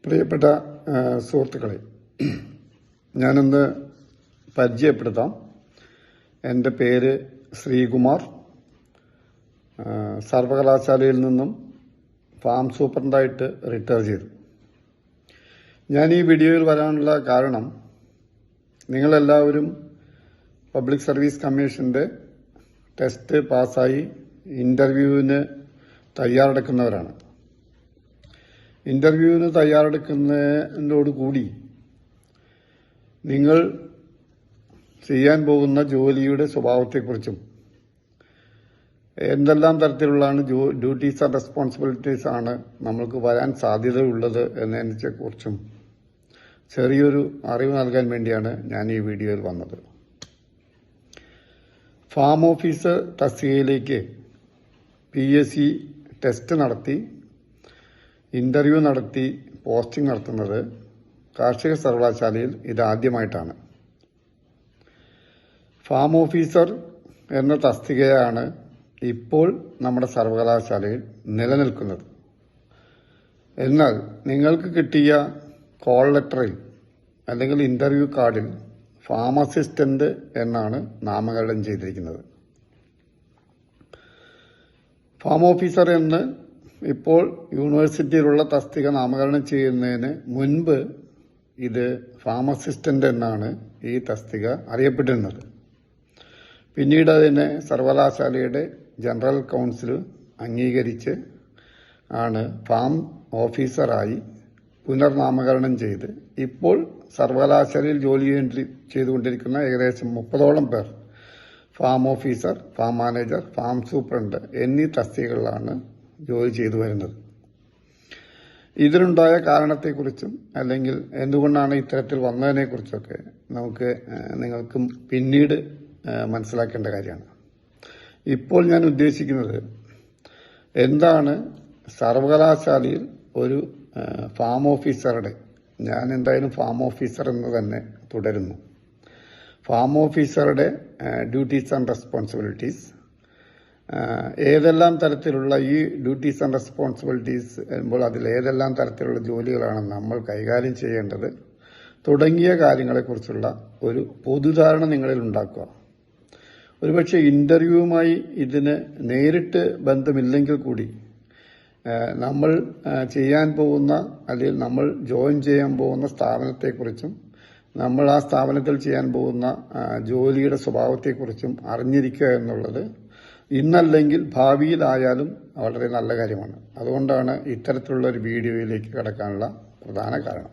പ്രിയപ്പെട്ട സുഹൃത്തുക്കളെ, ഞാനൊന്ന് പരിചയപ്പെടുത്താം. എൻ്റെ പേര് ശ്രീകുമാർ. സർവകലാശാലയിൽ നിന്നും ഫാം സൂപ്രണ്ടായിട്ട് റിട്ടയർ ചെയ്തു. ഞാൻ ഈ വീഡിയോയിൽ വരാനുള്ള കാരണം, നിങ്ങളെല്ലാവരും പബ്ലിക് സർവീസ് കമ്മീഷൻ്റെ ടെസ്റ്റ് പാസ്സായി ഇൻ്റർവ്യൂവിന് തയ്യാറെടുക്കുന്നവരാണ്. ഇൻ്റർവ്യൂവിന് തയ്യാറെടുക്കുന്നതിനോടുകൂടി നിങ്ങൾ ചെയ്യാൻ പോകുന്ന ജോലിയുടെ സ്വഭാവത്തെക്കുറിച്ചും എന്തെല്ലാം തരത്തിലുള്ളതാണ് ഡ്യൂട്ടീസ് ആൻഡ് റെസ്പോൺസിബിലിറ്റീസ് ആണ് നമ്മൾക്ക് വരാൻ സാധ്യതയുള്ളത് എന്നതിനെക്കുറിച്ചും ചെറിയൊരു അറിവ് നൽകാൻ വേണ്ടിയാണ് ഞാൻ ഈ വീഡിയോയിൽ വന്നത്. ഫാം ഓഫീസർ തസ്തികയിലേക്ക് PSC ടെസ്റ്റ് നടത്തി ഇന്റർവ്യൂ നടത്തി പോസ്റ്റിംഗ് നടത്തുന്നത് കാർഷിക സർവകലാശാലയിൽ ഇതാദ്യമായിട്ടാണ്. ഫാം ഓഫീസർ എന്ന തസ്തികയാണ് ഇപ്പോൾ നമ്മുടെ സർവകലാശാലയിൽ നിലനിൽക്കുന്നത്. എന്നാൽ നിങ്ങൾക്ക് കിട്ടിയ കോൾ ലെറ്ററിൽ അല്ലെങ്കിൽ ഇന്റർവ്യൂ കാർഡിൽ ഫാം അസിസ്റ്റന്റ് എന്നാണ് നാമകരണം ചെയ്തിരിക്കുന്നത്. ഫാം ഓഫീസർ എന്ന് ഇപ്പോൾ യൂണിവേഴ്സിറ്റിയിലുള്ള തസ്തിക നാമകരണം ചെയ്യുന്നതിന് മുൻപ് ഇത് ഫാം അസിസ്റ്റന്റ് എന്നാണ് ഈ തസ്തിക അറിയപ്പെട്ടിരുന്നത്. പിന്നീട് അതിനെ സർവകലാശാലയുടെ ജനറൽ കൗൺസിൽ അംഗീകരിച്ച് ആണ് ഫാം ഓഫീസറായി പുനർനാമകരണം ചെയ്ത് ഇപ്പോൾ സർവകലാശാലയിൽ ജോലി ചെയ്തുകൊണ്ടിരിക്കുന്ന ഏകദേശം 30ഓളം പേർ farm officer, farm manager, farm superintendent എന്നീ തസ്തികകളിലാണ് ജോലി ചെയ്തു വരുന്നത്. ഇതിനുണ്ടായ കാരണത്തെക്കുറിച്ചും അല്ലെങ്കിൽ എന്തുകൊണ്ടാണ് ഇത്തരത്തിൽ വന്നതിനെക്കുറിച്ചൊക്കെ നിങ്ങൾക്കും പിന്നീട് മനസ്സിലാക്കേണ്ട കാര്യമാണ്. ഇപ്പോൾ ഞാൻ ഉദ്ദേശിക്കുന്നത് എന്താണ് സർവകലാശാലയിൽ ഒരു ഫാം ഓഫീസറുടെ, ഞാൻ എന്തായാലും ഫാം ഓഫീസർ എന്ന് തന്നെ തുടരുന്നു, ഫാം ഓഫീസറുടെ ഡ്യൂട്ടീസ് ആൻഡ് റെസ്പോൺസിബിലിറ്റീസ്, ഏതെല്ലാം തരത്തിലുള്ള ഈ ഡ്യൂട്ടീസ് ആൻഡ് റെസ്പോൺസിബിലിറ്റീസ് വരുമ്പോൾ അതിൽ ഏതെല്ലാം തരത്തിലുള്ള ജോലികളാണ് നമ്മൾ കൈകാര്യം ചെയ്യേണ്ടത് തുടങ്ങിയ കാര്യങ്ങളെക്കുറിച്ചുള്ള ഒരു പൊതുധാരണ നിങ്ങളിൽ ഉണ്ടാക്കുക. ഒരുപക്ഷെ ഇന്റർവ്യൂവുമായി ഇതിന് നേരിട്ട് ബന്ധമില്ലെങ്കിൽ കൂടി നമ്മൾ ചെയ്യാൻ പോകുന്ന അല്ലെങ്കിൽ നമ്മൾ ജോയിൻ ചെയ്യാൻ പോകുന്ന സ്ഥാപനത്തെക്കുറിച്ചും നമ്മൾ ആ സ്ഥാപനത്തിൽ ചെയ്യാൻ പോകുന്ന ജോലിയുടെ സ്വഭാവത്തെക്കുറിച്ചും അറിഞ്ഞിരിക്കുക എന്നുള്ളത് ഇന്നല്ലെങ്കിൽ ഭാവിയിലായാലും വളരെ നല്ല കാര്യമാണ്. അതുകൊണ്ടാണ് ഇത്തരത്തിലുള്ള ഒരു വീഡിയോയിലേക്ക് കടക്കാനുള്ള പ്രധാന കാരണം.